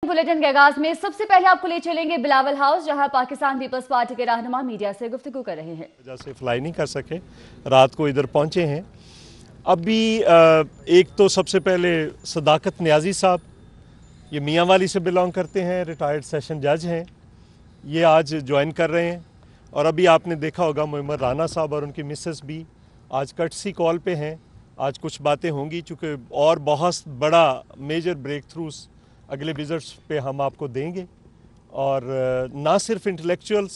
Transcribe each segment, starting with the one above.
Bulletin के आगाज में सबसे पहले आपको ले चलेंगे बिलावल हाउस, जहां पाकिस्तान पीपल्स पार्टी के रहनुमा मीडिया से गुफ्तगू कर रहे हैं। वजह से फ्लाई नहीं कर सके, रात को इधर पहुंचे हैं। अभी एक तो सबसे पहले सदाकत न्याजी साहब, ये मियाँ वाली से बिलोंग करते हैं, रिटायर्ड सेशन जज हैं, ये आज ज्वाइन कर रहे हैं। और अभी आपने देखा होगा मोहम्मद राना साहब और उनकी मिसेस भी आज कटसी कॉल पे हैं। आज कुछ बातें होंगी चूँकि और बहुत बड़ा मेजर ब्रेक थ्रूस अगले विजिट्स पे हम आपको देंगे। और ना सिर्फ इंटेलेक्चुअल्स,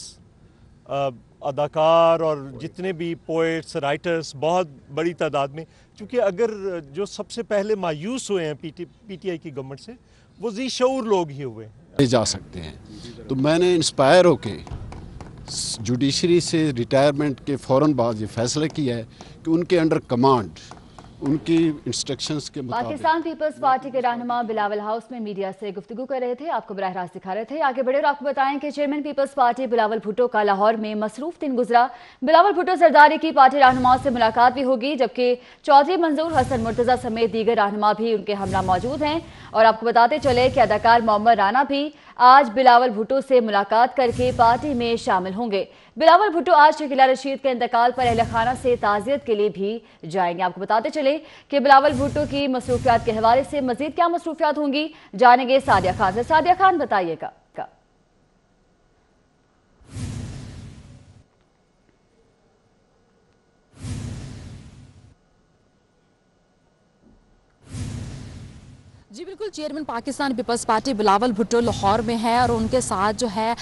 अदाकार और जितने भी पोइट्स, राइटर्स, बहुत बड़ी तादाद में, क्योंकि अगर जो सबसे पहले मायूस हुए हैं पीटीआई की गवर्नमेंट से, वो जी शऊर लोग ही हुए हैं। जा सकते हैं। तो मैंने इंस्पायर होके जुडिशरी से रिटायरमेंट के फ़ौरन बाद ये फैसला किया है कि उनके अंडर कमांड, उनकी इंस्ट्रक्शंस के मुताबिक। पाकिस्तान पीपल्स पार्टी के रहनुमा बिलावल हाउस में मीडिया से गुफ्तगू कर रहे थे, आपको बराह रास्त दिखा रहे थे। आगे बढ़े और आपको बताएं कि chairman People's Party Bilawal Bhutto का लाहौर में मसरूफ दिन गुजरा। बिलावल भुट्टो सरदारी की पार्टी रहनुमाओं से मुलाकात भी होगी, जबकि चौधरी मंजूर हसन मुर्तजा समेत दीगर रहनुमा भी उनके हमरा मौजूद हैं। और आपको बताते चले कि अदाकार मोहम्मद राना भी आज बिलावल भुट्टो से मुलाकात करके पार्टी में शामिल होंगे। बिलावल भुट्टो आज शकीला रशीद के इंतकाल पर अहल खाना से ताज़ियत के लिए भी जाएंगे। आपको बताते चले कि बिलावल भुट्टो की मसरूफियात के हवाले से मजीद क्या मसरूफियात होंगी, जानेंगे सादिया खान से। सादिया खान, बताइएगा। जी बिल्कुल, chairman Pakistan People's Party Bilawal Bhutto Lahore में है और उनके साथ जो है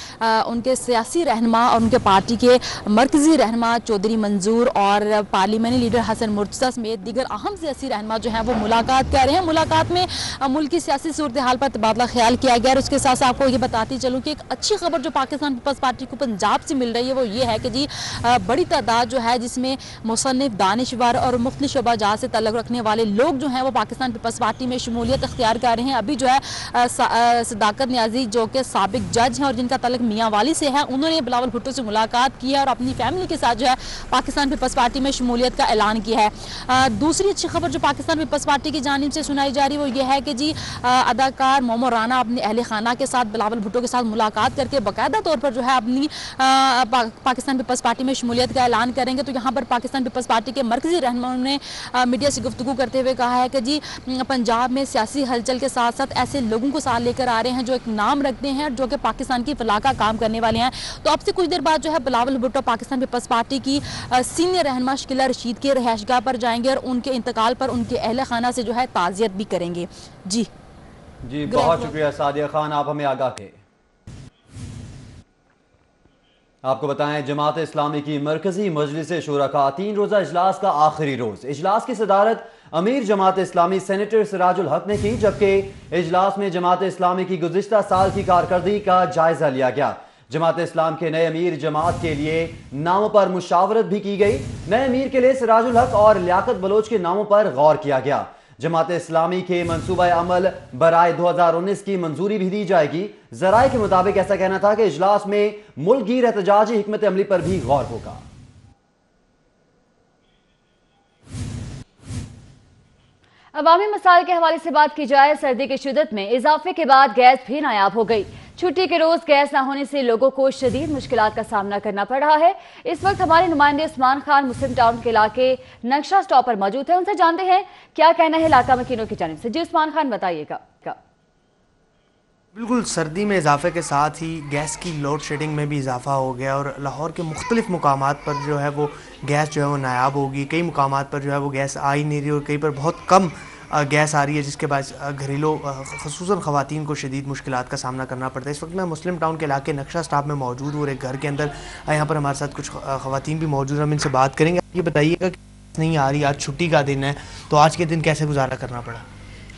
उनके सियासी रहनुमा और उनके पार्टी के मरकज़ी रहनुमा चौधरी मंजूर और पार्लियामेंट्री लीडर हसन मुर्तज़ा समेत दीगर अहम सियासी रहनुमा जो हैं वो मुलाकात कर रहे हैं। मुलाकात में मुल्क की सियासी सूरत हाल पर तबादला ख्याल किया गया। और उसके साथ साथ आपको ये बताती चलूँ कि एक अच्छी खबर जो पाकिस्तान पीपल्स पार्टी को पंजाब से मिल रही है वो ये है कि जी बड़ी तादाद जो है जिसमें मुसन्निफ, दानिशवर और मुख्तलिफ शोबाजात से तल्लुक़ रखने वाले लोग जो हैं वो पाकिस्तान पीपल्स पार्टी में शमूलियत तैयार कर रहे हैं। अभी जो है सदाकत न्याजी जो कि साबिक जज हैं और जिनका तल्लुक़ मियाँ वाली से है, उन्होंने बिलावल भुट्टो से मुलाकात की है और अपनी फैमिली के साथ जो है पाकिस्तान पीपल्स पार्टी में शमूलियत का ऐलान किया है। दूसरी अच्छी खबर जो पाकिस्तान पीपल्स पार्टी की जानिब से सुनाई जा रही है वो ये है कि जी अदाकार मोहम्मद राना अपने अहले खाना के साथ बिलावल भुट्टो के साथ मुलाकात करके बाकायदा तौर पर जो है अपनी पाकिस्तान पीपल्स पार्टी में शमूलियत का ऐलान करेंगे। तो यहाँ पर पाकिस्तान पीपल्स पार्टी के मरकज़ी रहनुमाओं ने मीडिया से गुफ्तगू करते हुए कहा है कि जी पंजाब में सियासी हलचल के साथ साथ ऐसे लोगों को साथ लेकर आ रहे हैं जो एक नाम रखते हैं, जो कि पाकिस्तान की फलाह का काम करने वाले हैं। तो अब से कुछ देर बाद जो है बिलावल भुट्टो पाकिस्तान पीपल्स पार्टी की सीनियर रहनुमा शकीला रशीद के रहायशगाह पर जाएंगे और उनके इंतकाल पर उनके अहले खाना से जो है ताज़ियत भी करेंगे। जी बहुत शुक्रिया सादिया खान, आप हमें आगाह थे। आपको बताएं, जमात इस्लामी की मरकजी मजलिस शूरा का 3 रोज़ा इजलास का आखिरी रोज इजलास की सदारत अमीर जमात इस्लामी सेनेटर सिराजुल हक ने की, जबकि इजलास में जमात इस्लामी की गुज़िश्ता साल की कारकर्दगी का जायजा लिया गया। जमात इस्लाम के नए अमीर जमात के लिए नामों पर मुशावरत भी की गई। नए अमीर के लिए सिराजुल हक और लियाकत बलोच के नामों पर गौर किया गया। जमात इस्लामी के मनसूबा अमल बराए 2019 की मंजूरी भी दी जाएगी। जराए के मुताबिक ऐसा कहना था कि इजलास में मुल्कगीर एहतजाजी हिकमत अमली पर भी गौर होगा। अवामी मसाइल के हवाले से बात की जाए, सर्दी की शिद्दत में इजाफे के बाद गैस भी नायाब हो गई। छुट्टी के रोज गैस न होने से लोगों को शदीद मुश्किलात का सामना करना पड़ रहा है। इस वक्त हमारे नुमाइंदे उस्मान खान मुस्लिम टाउन के इलाके नक्शा स्टॉप पर मौजूद है, उनसे जानते हैं क्या कहना है इलाका मकीनों की जानिब से। जी उस्मान खान, बताइएगा। बिल्कुल, सर्दी में इजाफे के साथ ही गैस की लोड शेडिंग में भी इजाफा हो गया और लाहौर के मुख्तलिफ मुकामात पर जो है वो गैस जो है वो नायाब होगी। कई मुकामात पर जो है वो गैस आ ही नहीं रही और कई पर बहुत कम गैस आ रही है, जिसके बाद घरेलू ख़ुसूसन ख़वातीन को शदीद मुश्किलात का सामना करना पड़ता है। इस वक्त मैं मुस्लिम टाउन के इलाके नक्शा स्टॉप में मौजूद हूँ और एक घर के अंदर यहाँ पर हमारे साथ कुछ ख़वातीन भी मौजूद हैं, हम इनसे बात करेंगे। ये बताइएगा कि नहीं आ रही, आज छुट्टी का दिन है, तो आज के दिन कैसे गुजारा करना पड़ा?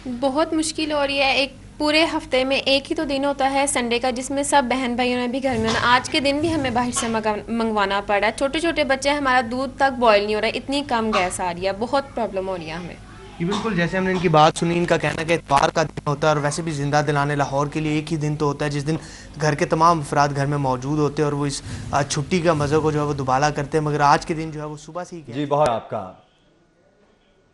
बहुत मुश्किल हो रही है। एक पूरे हफ्ते में एक ही तो दिन होता है संडे का, जिसमें सब बहन भाइयों ने भी घर में होना। आज के दिन भी हमें बाहर से मंगवाना पड़ा। छोटे छोटे बच्चे, हमारा दूध तक बॉयल नहीं हो रहा है, इतनी कम गैस आ रही है, बहुत प्रॉब्लम हो रही है हमें। बिल्कुल, जैसे हमने इनकी बात सुनी, इनका कहना कि इतवार का दिन होता है और वैसे भी जिंदा दिलाने लाहौर के लिए एक ही दिन तो होता है जिस दिन घर के तमाम अफराद घर में मौजूद होते हैं और वो इस छुट्टी का मज़े को जो है वो दुबाला करते हैं, मगर आज के दिन जो है वो सुबह से ही। जी बहुत आपका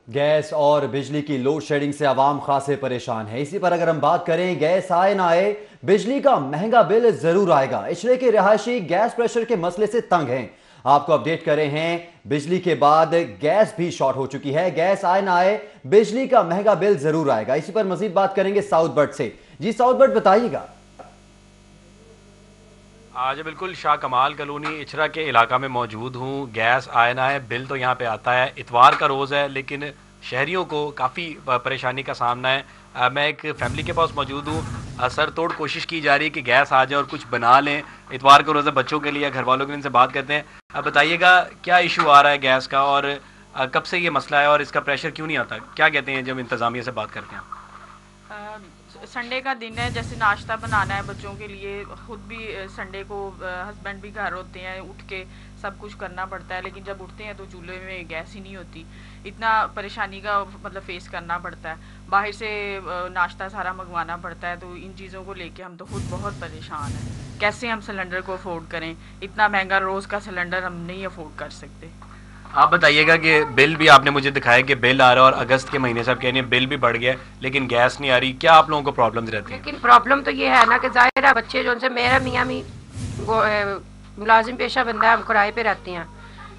गैस और बिजली की लोड शेडिंग से आवाम खासे परेशान है। इसी पर अगर हम बात करें, गैस आए ना आए, बिजली का महंगा बिल जरूर आएगा। इचले के रिहायशी गैस प्रेशर के मसले से तंग हैं। आपको अपडेट कर रहे हैं, बिजली के बाद गैस भी शॉर्ट हो चुकी है। गैस आए ना आए, बिजली का महंगा बिल जरूर आएगा। इसी पर मजीद बात करेंगे साउथ बट से। जी साउथ बट, बताइएगा। आज बिल्कुल शाह कमाल कॉलोनी इचरा के इलाका में मौजूद हूँ। गैस आए ना है, बिल तो यहाँ पे आता है। इतवार का रोज़ है, लेकिन शहरियों को काफ़ी परेशानी का सामना है। मैं एक फैमिली के पास मौजूद हूँ। सर तोड़ कोशिश की जा रही है कि गैस आ जाए और कुछ बना लें। इतवार का रोज़ है, बच्चों के लिए, घर वालों के लिए, इनसे बात करते हैं। अब बताइएगा क्या इशू आ रहा है गैस का, और कब से ये मसला है और इसका प्रेशर क्यों नहीं आता? क्या कहते हैं जब इंतज़ामिया से बात करते हैं? संडे का दिन है, जैसे नाश्ता बनाना है बच्चों के लिए, खुद भी संडे को हस्बैंड भी घर होते हैं, उठ के सब कुछ करना पड़ता है, लेकिन जब उठते हैं तो चूल्हे में गैस ही नहीं होती। इतना परेशानी का मतलब फेस करना पड़ता है। बाहर से नाश्ता सारा मंगवाना पड़ता है, तो इन चीज़ों को लेके हम तो खुद बहुत परेशान हैं। कैसे हम सिलेंडर को अफोर्ड करें? इतना महंगा रोज़ का सिलेंडर हम नहीं अफोर्ड कर सकते। आप बताइएगा कि बिल भी आपने मुझे दिखाया कि बिल आ रहा है, और अगस्त के महीने से आप कह रही हैं बिल भी बढ़ गया है, लेकिन गैस नहीं आ रही। क्या आप लोगों को प्रॉब्लम्स रहती हैं? लेकिन प्रॉब्लम तो ये है ना कि ज़ाहिर है बच्चे जो उनसे, मेरा मियाँ भी वो मुलाजिम पेशा बंदा है, हम किराए पे रहते हैं।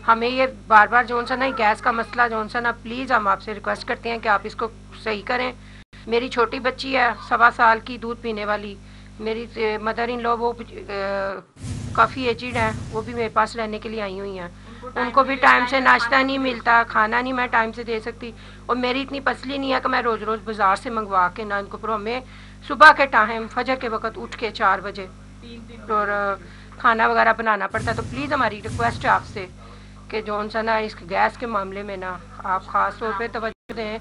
हमें ये बार बार जो सा ना गैस का मसला जो सा ना, प्लीज़ हम आपसे रिक्वेस्ट करते हैं कि आप इसको सही करें। मेरी छोटी बच्ची है 1.25 साल की, दूध पीने वाली। मेरी मदर इन लॉ वो काफ़ी एजिड है, वो भी मेरे पास रहने के लिए आई हुई हैं। उनको भी टाइम से नाश्ता नहीं मिलता, खाना नहीं मैं टाइम से दे सकती। और मेरी इतनी पसली नहीं है कि मैं रोज़ रोज़ बाज़ार से मंगवा के ना इनको, पर हमें सुबह के टाइम फजर के वक्त उठ के 4 बजे और खाना वगैरह बनाना पड़ता है। तो प्लीज़ हमारी रिक्वेस्ट है आपसे कि जो सा ना इस गैस के मामले में ना आप ख़ास तौर पे तवज्जो दें।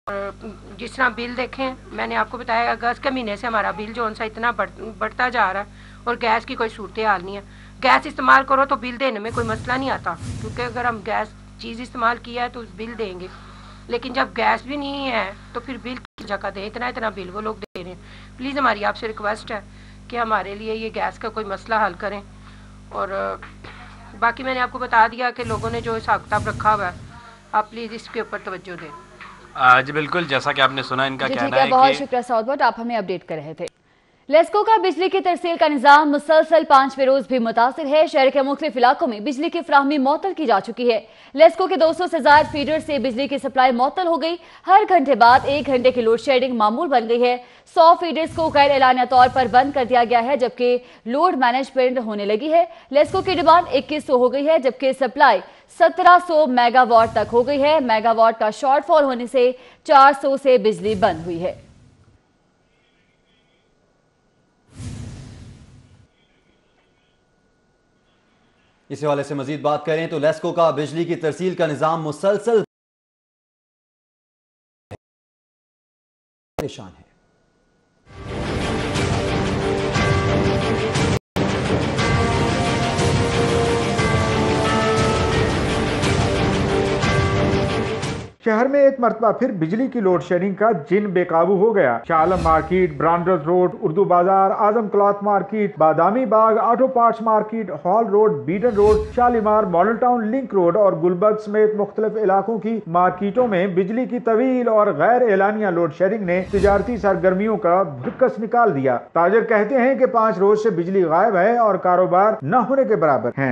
और जिस तरह बिल देखें, मैंने आपको बताया अगस्त के महीने से हमारा बिल जो सा इतना बढ़ता जा रहा है, और गैस की कोई सूरत हाल नहीं है। गैस इस्तेमाल करो तो बिल देने में कोई मसला नहीं आता, क्योंकि अगर हम गैस चीज़ इस्तेमाल किया है तो बिल देंगे। लेकिन जब गैस भी नहीं है तो फिर बिल की जगह दें, इतना इतना बिल वो लोग दे रहे हैं। प्लीज़ हमारी आपसे रिक्वेस्ट है कि हमारे लिए ये गैस का कोई मसला हल करें। और बाकी मैंने आपको बता दिया कि लोगों ने जो हिसाब किताब रखा हुआ है, आप प्लीज़ इसके ऊपर तवज्जो दें। जी बिल्कुल, जैसा कि आपने सुना इनका कहना है। बहुत शुक्रिया साउथ बट, आप हमें अपडेट कर रहे थे। लेस्को का बिजली की तरसील का निजाम मुसलसल 5वें रोज भी मुतासिर है। शहर के मुख्तलिफ इलाकों में बिजली की फ्राहमी मअतल की जा चुकी है। लेस्को के 200 से ज्यादा फीडर से बिजली की सप्लाई मअतल हो गई। हर घंटे बाद 1 घंटे की लोड शेडिंग मामूल बन गई है। 100 फीडर्स को गैर एलानिया तौर पर बंद कर दिया गया है, जबकि लोड मैनेजमेंट होने लगी है। लेस्को की डिमांड 2100 हो गई है, जबकि सप्लाई 1700 मेगावाट तक हो गई है। मेगावाट का शॉर्टफॉल होने से 400 से बिजली बंद हुई है। इस हवाले से मजीद बात करें तो लेस्को का बिजली की तरसील का निजाम मुसलसल परेशान है। शहर में एक मरतबा फिर बिजली की लोड शेडिंग का जिन बेकाबू हो गया। Shahalam Market, Brandreth Road, Urdu Bazaar, Azam Cloth Market, Badami Bagh, Auto Parts Market, Hall Road, Beadon Road, Shalimar, Model Town Link Road और गुलबर्ग समेत मुख्तलिफ इलाकों की मार्केटों में बिजली की तवील और गैर एलानिया लोड शेडिंग ने तिजारती सरगर्मियों का भुक्कस निकाल दिया। ताजर कहते हैं कि 5 रोज से बिजली गायब है और कारोबार न होने के बराबर है।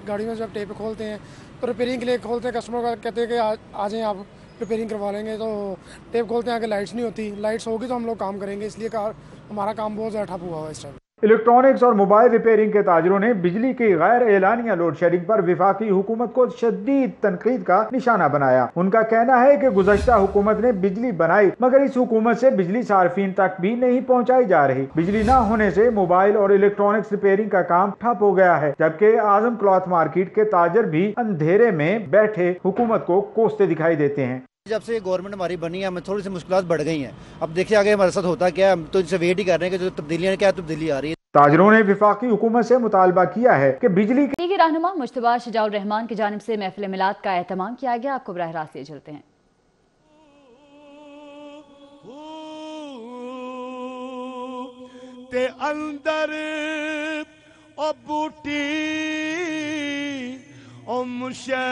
गाड़ी में जब टेप खोलते हैं तो रिपेयरिंग के लिए खोलते हैं, कस्टमर का कहते हैं कि आ जाएं आप रिपेयरिंग करवा लेंगे, तो टेप खोलते हैं, आगे लाइट्स नहीं होती। लाइट्स होगी तो हम लोग काम करेंगे, इसलिए हमारा काम बहुत ज़्यादा ठप हुआ है इस टाइम। इलेक्ट्रॉनिक्स और मोबाइल रिपेयरिंग के ताजरों ने बिजली की गैर एलानिया लोड शेडिंग पर विफाकी हुकूमत को शदीद तनकीद का निशाना बनाया। उनका कहना है कि गुज़श्ता हुकूमत ने बिजली बनाई, मगर इस हुकूमत से बिजली सार्फिन तक भी नहीं पहुँचाई जा रही। बिजली न होने से मोबाइल और इलेक्ट्रॉनिक्स रिपेयरिंग का काम ठप हो गया है, जबकि आजम क्लॉथ मार्केट के ताजर भी अंधेरे में बैठे हुकूमत को कोसते दिखाई देते हैं। जब से गवर्नमेंट हमारी बनी है, हमें थोड़ी सी मुश्किलात बढ़ गई हैं। अब देखिए आगे हमारे साथ होता क्या है, हम तो इनसे वेट ही कर रहे हैं कि जो तब्दीलियां क्या तब्दीली आ रही है। ताजरों ने विफाकी हुकूमत से मुतालबा किया है कि बिजली की रहनुमा मुश्तबा शजाउर रहमान की जानिब से महफिल मिलाद का एहतमाम किया गया। आपको बराह रास्त ले चलते हैं। ते अंदर ओ बूटी ओ मुशे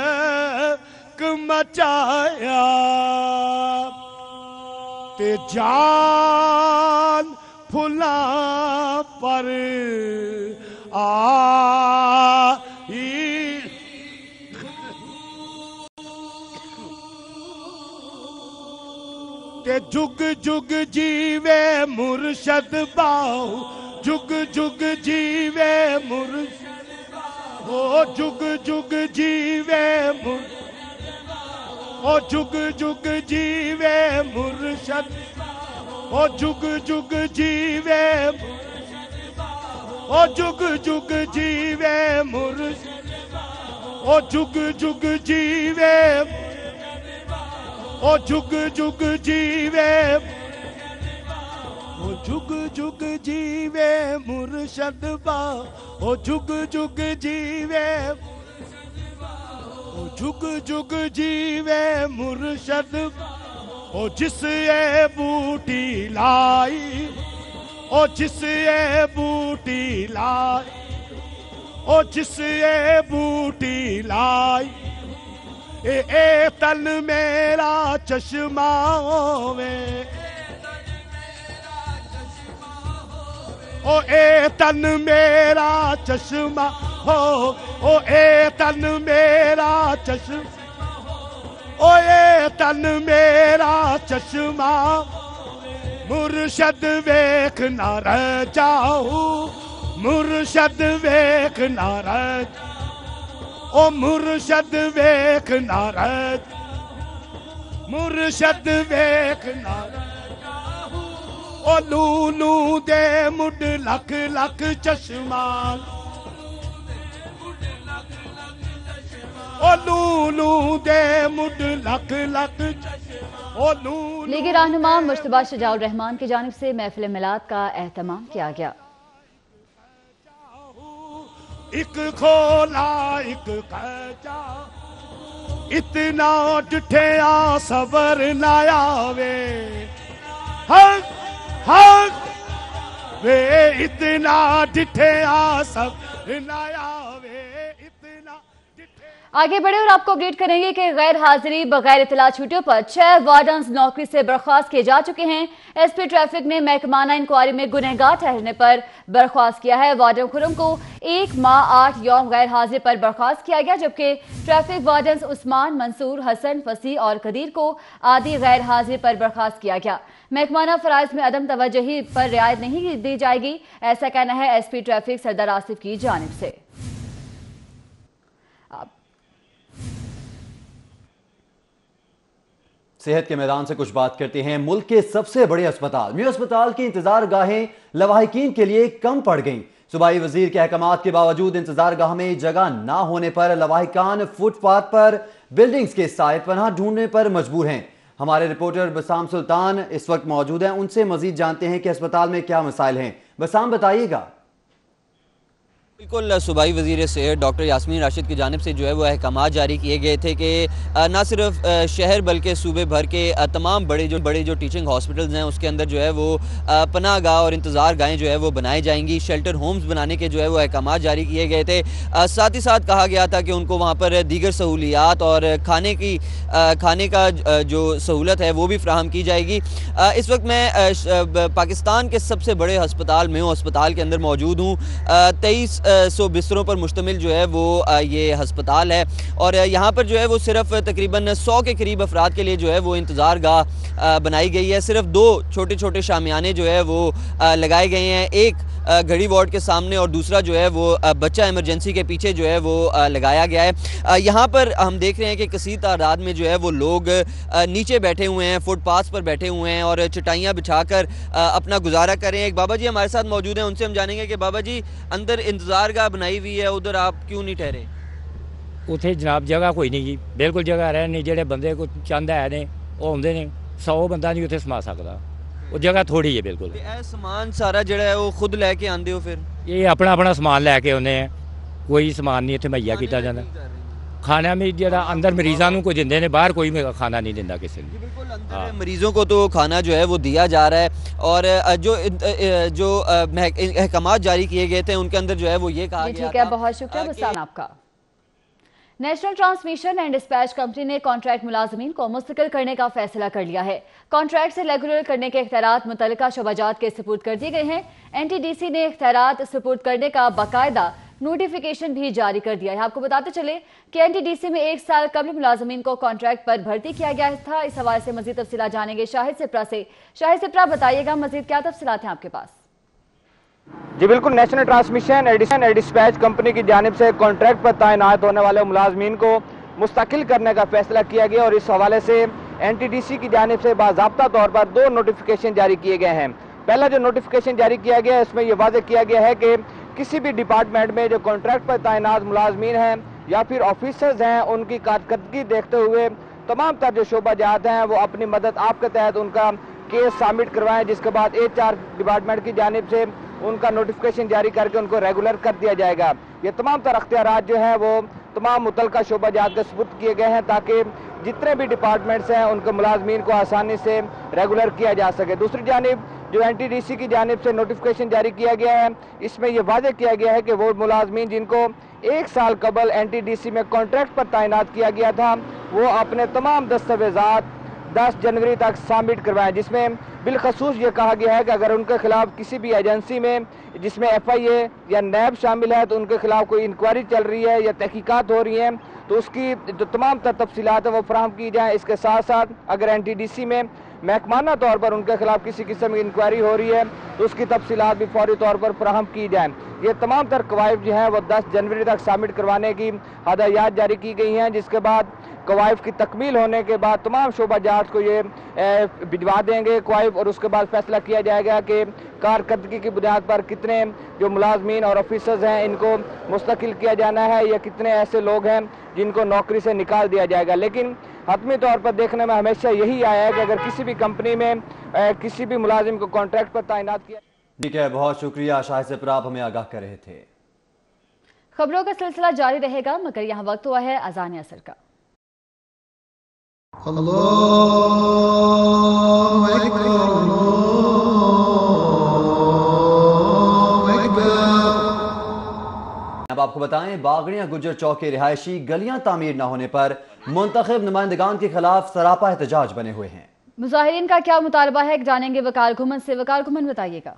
तहलक मचाया ते जान फुला पर आई ते जुग जुग जीवे मुर्शद बाहु जुग जुग जीवे मुर्शद ओ जुग जुग जीवे ओ जुग जुग जीवे मुर्शद ओ जुग जुग जीवे ओ जुग जुग जीवे मुर्शद ओ जुग जुग जीवे ओ जुग जुग जीवे ओ जुग जुग जीवे मुर्शद बा ओ जुग जुग जीवे ओ जुग जुग जीवे मुर्शद ओ जिस ये बूटी लाई ओ जिस ये बूटी लाई ओ जिस ये बूटी लाई ए तन मेरा चश्मा होवे ओ ए तन मेरा चश्मा हो ओ ए तन मेरा चश्मा ओ ए तन मेरा चश्मा मुर्शद वेख ना रह जाऊं मुर्शद वेख ना रह ओ मुर्शद वेख ना रह मुर्शद वेख ना ओ लूलू दे मुड लख लख चश्मा ओ लूलू दे मुड लख लख लीग रहनुमा मुश्तबा शजाउर रहमान की जानिब से महफिल मिलाद का एहतमाम किया गया। एक खोला एक खचा इतना डिठया सबर न आवे हक हक वे इतना डिठया सबर न आवे इतना आगे बढ़े और आपको अपडेट करेंगे कि गैर हाजिरी बगैर इतला छुट्टियों पर 6 वार्डन्स नौकरी से बर्खास्त किए जा चुके हैं। एसपी ट्रैफिक ने महकमाना इंक्वायरी में गुनहगार ठहरने पर बर्खास्त किया है। वार्डन खुरम को 1 माह 8 यौम गैर हाजिर पर बर्खास्त किया गया, जबकि ट्रैफिक वार्डन्स उस्मान, मंसूर, हसन, फसी और कदीर को आधी गैर हाजिर पर बर्खास्त किया गया। महकमाना फराइज में अदम तवज्जुही पर रियायत नहीं दी जाएगी, ऐसा कहना है एसपी ट्रैफिक सरदार आसिफ की जानिब से। सेहत के मैदान से कुछ बात करते हैं। मुल्क के सबसे बड़े अस्पताल म्यू अस्पताल की इंतजार गाहें लवाहिकीन के लिए कम पड़ गईं। सूबाई वजीर के अहकामात के बावजूद इंतजार गाह में जगह ना होने पर लवाहिकान फुटपाथ पर बिल्डिंग्स के साए पनाह ढूंढने पर मजबूर हैं। हमारे रिपोर्टर बसाम सुल्तान इस वक्त मौजूद हैं, उनसे मजीद जानते हैं कि अस्पताल में क्या मसाइल हैं। बसाम बताइएगा। बिल्कुल, सूबाई वज़ीर सेहत डॉक्टर यास्मीन राशिद की जानिब से जो है वो अहकामात जारी किए गए थे कि न सिर्फ शहर बल्कि सूबे भर के तमाम बड़े जो टीचिंग हॉस्पिटल्स हैं उसके अंदर जो है वो पनाह गाह और इंतज़ार गाहें जो है वो बनाई जाएंगी। शेल्टर होम्स बनाने के जो है वो अहकामात जारी किए गए थे। साथ ही साथ कहा गया था कि उनको वहाँ पर दीगर सहूलियात और खाने का जो सहूलत है वो भी फ्राहम की जाएगी। इस वक्त मैं पाकिस्तान के सबसे बड़े अस्पताल मेयो अस्पताल के अंदर मौजूद हूँ। 2300 बिस्तरों पर मुश्तमिल जो है वो ये अस्पताल है और यहाँ पर जो है वो सिर्फ तकरीबन 100 के करीब अफराद के लिए जो है वो इंतज़ार गाह बनाई गई है। सिर्फ 2 छोटे छोटे शामियाने जो है वो लगाए गए हैं, एक घड़ी वार्ड के सामने और दूसरा जो है वो बच्चा इमरजेंसी के पीछे जो है वो लगाया गया है। यहाँ पर हम देख रहे हैं कि कसीर तादाद में जो है वो लोग नीचे बैठे हुए हैं, फुटपाथ पर बैठे हुए हैं और चटाइयाँ बिछाकर अपना गुजारा कर रहे हैं। एक बाबा जी हमारे साथ मौजूद हैं, उनसे हम जानेंगे कि बाबा जी अंदर इंतज़ार गाह बनाई हुई है, उधर आप क्यों नहीं ठहरे? उत्थे जनाब जगह कोई नहीं जी, बिल्कुल जगह रह नहीं। जेडे बंदे को चंद है ने वो आउंदे ने, 100 बंदा नहीं उत्थे समा सकता, वो जगह थोड़ी है बिल्कुल। समान सारा जड़ा है वो खुद लैके आंदे हो? फिर ये अपना अपना समान लैके आउंदे हैं, कोई समान नहीं इत्थे मुहैया किया जाता। खाना में जरा अंदर मरीजों को दिंदे ने, बाहर कोई खाना नहीं दिंदा किसी ने। मरीजों को तो खाना जो है वो दिया जा रहा है और जो अहकामात जारी किए गए थे उनके अंदर जो है वो ये कहा गया था। बहुत शुक्रिया बसाम आपका। National transmission and dispatch company ने कॉन्ट्रैक्ट मुलाजमीन को मुस्तकिल करने का फैसला कर लिया है। कॉन्ट्रैक्ट से रेगुलर करने के इख्तियारात मुतल्लिका शोबाजात के सुपुर्द कर दिए गए हैं। NTDC ने इख्तियारात सुपुर्द करने का बाकायदा नोटिफिकेशन भी जारी कर दिया है। आपको बताते चले कि NTDC में 1 साल कबल मुलाजमीन को कॉन्ट्रैक्ट पर भर्ती किया गया था। इस हवाले से मजीद तफसीलात जानेंगे शाहिद सिप्रा से। शाहिद सिप्रा, बताइएगा मजीद क्या तफसीलात हैं आपके पास? जी बिल्कुल, national transmission and dispatch company की जानिब से कॉन्ट्रैक्ट पर तैनात होने वाले मुलाजमीन को मुस्तकिल करने का फैसला किया गया और इस हवाले से NTDC की जानिब से बाज़ाब्ता तौर पर 2 नोटिफिकेशन जारी किए गए हैं। पहला जो नोटिफिकेशन जारी किया गया है इसमें यह वाज़ेह किया गया है कि किसी भी डिपार्टमेंट में जो कॉन्ट्रैक्ट पर तैनात मुलाजमीन हैं या फिर ऑफिसर्स हैं, उनकी कारकर्दगी देखते हुए तमाम तर जो शोबाजात हैं वो अपनी मदद आपके तहत उनका केस सबमिट करवाएं, जिसके बाद HR डिपार्टमेंट की जानिब से उनका नोटिफिकेशन जारी करके उनको रेगुलर कर दिया जाएगा। ये तमाम तर अख्तियारात जो हैं वो तमाम मुतल्लिका शोबाजात के सुपुर्द किए गए हैं ताकि जितने भी डिपार्टमेंट्स हैं उनके मुलाजमीन को आसानी से रेगुलर किया जा सके। दूसरी जानिब जो NTDC की जानिब से नोटिफिकेशन जारी किया गया है इसमें यह वाज़ेह किया गया है कि वो मुलाजमीन जिनको 1 साल कबल NTDC में कॉन्ट्रैक्ट पर तैनात किया गया था वो अपने तमाम दस्तावेजात 10 जनवरी तक सबमिट करवाएं, जिसमें बिलखसूस ये कहा गया है कि अगर उनके खिलाफ किसी भी एजेंसी में जिसमें FIA या NAB शामिल है तो उनके खिलाफ कोई इंक्वायरी चल रही है या तहकीकात हो रही हैं तो उसकी जो तमाम तफसीलात है वो फराहम की जाए। इसके साथ साथ अगर NTDC में महकमाना तौर पर उनके खिलाफ किसी किस्म की इंक्वायरी हो रही है तो उसकी तफसीलात भी फौरी तौर पर फराहम की जाए। ये तमाम तर कवायद जो हैं वो 10 जनवरी तक सबमिट करवाने की हदायत जारी की गई हैं, जिसके बाद कवायद की तकमील होने के बाद तमाम शोबाजात को ये भिजवा देंगे कवायद और उसके बाद फैसला किया जाएगा कि कारकर्दगी की बुनियाद पर कितने जो मुलाजमीन और ऑफिसर्स हैं इनको मुस्तकिल किया जाना है या कितने ऐसे लोग हैं जिनको नौकरी से निकाल दिया जाएगा। लेकिन हतमी तौर पर देखने में हमेशा यही आया है कि अगर किसी भी कंपनी में किसी भी मुलाजिम को कॉन्ट्रैक्ट पर तैनात किया। ठीक है, बहुत शुक्रिया शाहिद सिप्रा, आप हमें आगाह कर रहे थे। खबरों का सिलसिला जारी रहेगा मगर यहाँ वक्त हुआ है अज़ान असर का। अब आपको बताएं, बागड़ियां गुज्जर चौक के रिहायशी गलियां तामीर न होने पर मुंतखब नुमाइंदगान के खिलाफ सरापा एहतजाज बने हुए हैं। मुजाहिरीन का क्या मुतालबा है जानेंगे वकार घुमन से। वकार घुमन, बताइएगा।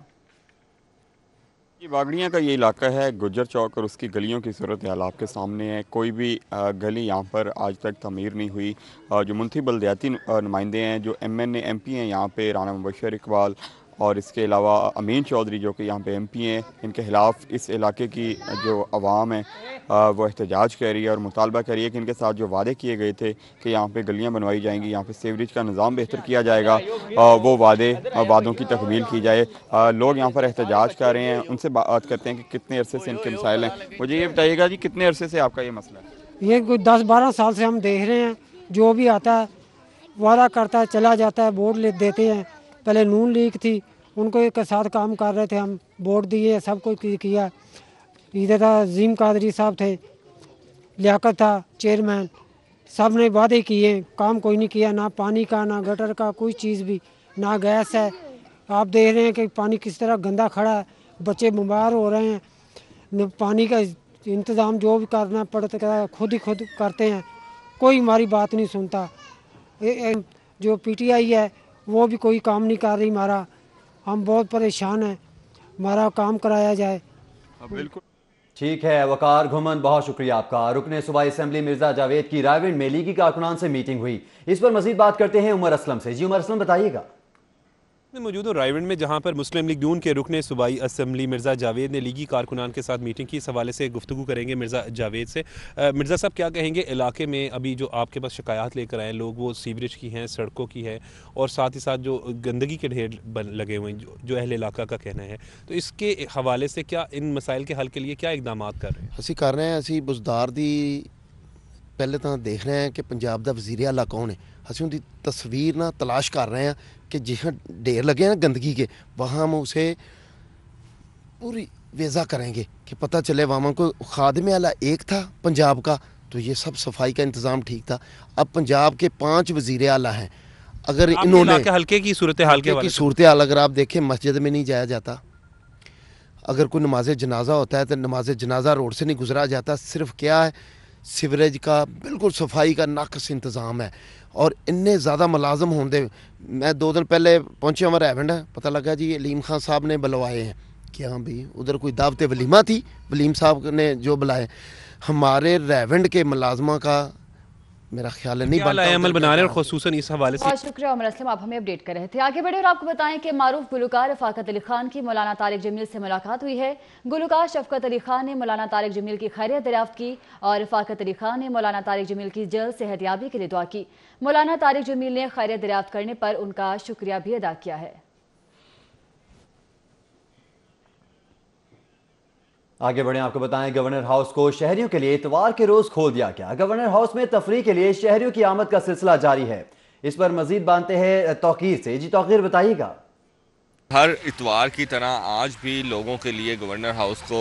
बागड़ियाँ का ये इलाका है गुज्जर चौक और उसकी गलियों की सूरत हाल आपके सामने है। कोई भी गली यहाँ पर आज तक तमीर नहीं हुई। जो मुंतखब बल्दियाती नुमाइंदे हैं, जो MNA MP हैं यहाँ पे, राना मुबशर इकबाल और इसके अलावा अमीन चौधरी जो कि यहाँ पे MP हैं, इनके ख़िलाफ़ इस इलाके की जो आवाम है वो एहतजाज कर रही है और मुतालबा कर रही है कि इनके साथ जो वादे किए गए थे कि यहाँ पे गलियाँ बनवाई जाएंगी, यहाँ पे सीवरेज का निज़ाम बेहतर किया जाएगा, वो वादों की तकमील की जाए। लोग यहाँ पर एहतजाज कर रहे हैं। उनसे बात करते हैं कि कितने अरसे से इनके मसाइल हैं। मुझे ये बताइएगा जी, कितने अरसे से आपका ये मसला है? ये कुछ 10-12 साल से हम देख रहे हैं। जो भी आता है वादा करता है चला जाता है, बोर्ड ले देते हैं। पहले नून लीग थी, उनको एक साथ काम कर रहे थे, हम बोर्ड दिए, सब कुछ किया। इधर था अजीम कादरी साहब थे, लियाकत था चेयरमैन, सब ने वादे किए, काम कोई नहीं किया। ना पानी का, ना गटर का, कोई चीज़ भी, ना गैस है। आप देख रहे हैं कि पानी किस तरह गंदा खड़ा है, बच्चे बीमार हो रहे हैं। पानी का इंतज़ाम जो भी करना पड़ता है खुद करते हैं, कोई हमारी बात नहीं सुनता। जो PTI है वो भी कोई काम नहीं कर रही हमारा। हम बहुत परेशान हैं, हमारा काम कराया जाए। बिल्कुल ठीक है वकार घुमन, बहुत शुक्रिया आपका। रुकने सूबाई असेंबली मिर्जा जावेद की रायविंड में लीगी कारकुनान से मीटिंग हुई। इस पर मजीद बात करते हैं उमर असलम से। जी उमर असलम, बताइएगा। मैं मौजूद हूँ रायविंड में, जहाँ पर मुस्लिम लीग नून के रुकने सूबाई असेंबली मिर्ज़ा जावेद ने लीगी कारकुनान के साथ मीटिंग की। इस हवाले से गुफ्तगू करेंगे मिर्ज़ा जावेद से। मिर्ज़ा साहब, क्या कहेंगे इलाके में अभी जो आपके पास शिकायत लेकर आए लोग, वो सीवरेज की हैं, सड़कों की है और साथ ही साथ जो गंदगी के ढेर लगे हुए हैं जो अहल इलाका का कहना है, तो इसके हवाले से क्या इन मसाइल के हल के लिए क्या इकदाम कर रहे हैं? असी कर रहे हैं, असी बुजदार दी पहले तो देख रहे हैं कि पंजाब का वज़ीर आला कौन है। असी उनकी तस्वीर ना तलाश कर रहे हैं कि जहाँ ढेर लगे हैं गंदगी के, वहाँ हम उसे पूरी वेज़ा करेंगे कि पता चले वहाँ को खादिम आला एक था पंजाब का, तो ये सब सफाई का इंतज़ाम ठीक था। अब पंजाब के 5 वज़ीर आला हैं। अगर इन्होंने हल्के की सूरत हाल अगर आप देखें, मस्जिद में नहीं जाया जाता। अगर कोई नमाज जनाजा होता है तो नमाज जनाजा रोड से नहीं गुजरा जाता। सिर्फ क्या है सीवरेज का बिल्कुल सफाई का नाकस इंतज़ाम है और इन्ने ज़्यादा मुलाजम होंगे। मैं 2 दिन पहले पहुँचे हमारा एवेंट है, पता लगा जी अलीम खान साहब ने बुलवाए हैं कि हाँ भाई उधर कोई दावत वलीमा थी, वलीम साहब ने जो बुलाए। हमारे रेवेंट के मुलाजमा का मेरा ख्याल है नहीं बनता अमल बना रहे हैं और खुसूसन इस हवाले से। बहुत शुक्रिया उमर असलम, आप हमें अपडेट कर रहे थे। आगे बढ़े और आपको बताएं कि मारूफ गुलकार रफाकत अली खान की मौलाना तारिक जमील से मुलाकात हुई है। गुलकार शफकत अली खान ने मौलाना तारिक जमील की खैरियत दरियाफ्त की और रफाकत अली खान ने मौलाना तारिक जमील की जल्द सेहतयाबी के लिए दुआ की। मौलाना तारिक जमील ने खैरियत दरियाफ्त करने पर उनका शुक्रिया भी अदा किया है। आगे बढ़े आपको बताएं गवर्नर हाउस को शहरियों के लिए इतवार के रोज खोल दिया गया। गवर्नर हाउस में तफरीह के लिए शहरियों की आमद का सिलसिला जारी है। इस पर मजीद बांधते हैं तौकीर से। जी तौकीर बताइएगा। हर इतवार की तरह आज भी लोगों के लिए गवर्नर हाउस को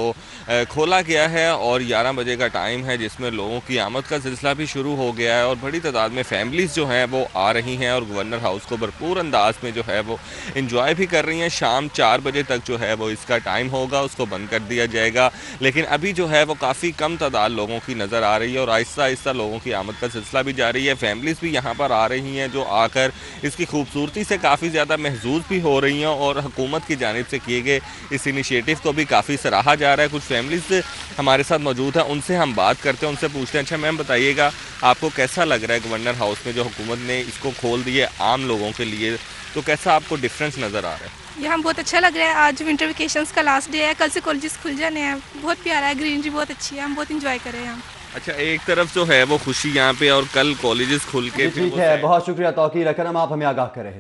खोला गया है और 11 बजे का टाइम है जिसमें लोगों की आमद का सिलसिला भी शुरू हो गया है और बड़ी तादाद में फैमिलीज़ जो हैं वो आ रही हैं और गवर्नर हाउस को भरपूर अंदाज में जो है वो इंजॉय भी कर रही हैं। शाम 4 बजे तक जो है वो इसका टाइम होगा, उसको बंद कर दिया जाएगा, लेकिन अभी जो है वो काफ़ी कम तादाद लोगों की नज़र आ रही है और आहिस्ता आहिस्ता लोगों की आमद का सिलसिला भी जारी है। फैमिलीज़ भी यहाँ पर आ रही हैं जो आकर इसकी खूबसूरती से काफ़ी ज़्यादा महजूज भी हो रही हैं और हुकूमत की जानिब से किए गए इस इनिशिएटिव को भी काफ़ी सराहा जा रहा है। कुछ फैमिलीज हमारे साथ मौजूद हैं, उनसे हम बात करते हैं, उनसे पूछते हैं। अच्छा मैम बताइएगा, आपको कैसा लग रहा है गवर्नर हाउस में जो हुकूमत ने इसको खोल दिए आम लोगों के लिए, तो कैसा आपको डिफरेंस नज़र आ रहा है? यहाँ बहुत अच्छा लग रहा है। आज विंटर वेकेशंस का लास्ट डे है, कल से कॉलेजेस खुल जाने हैं। बहुत प्यारा है, ग्रीनरी बहुत अच्छी है, हम बहुत इंजॉय कर रहे हैं यहाँ। अच्छा, एक तरफ जो है वो खुशी यहाँ पे और कल कॉलेजेस खुल के ठीक है, बहुत शुक्रिया तौकीर अकरम, आप हमें आगाह कर रहे हैं।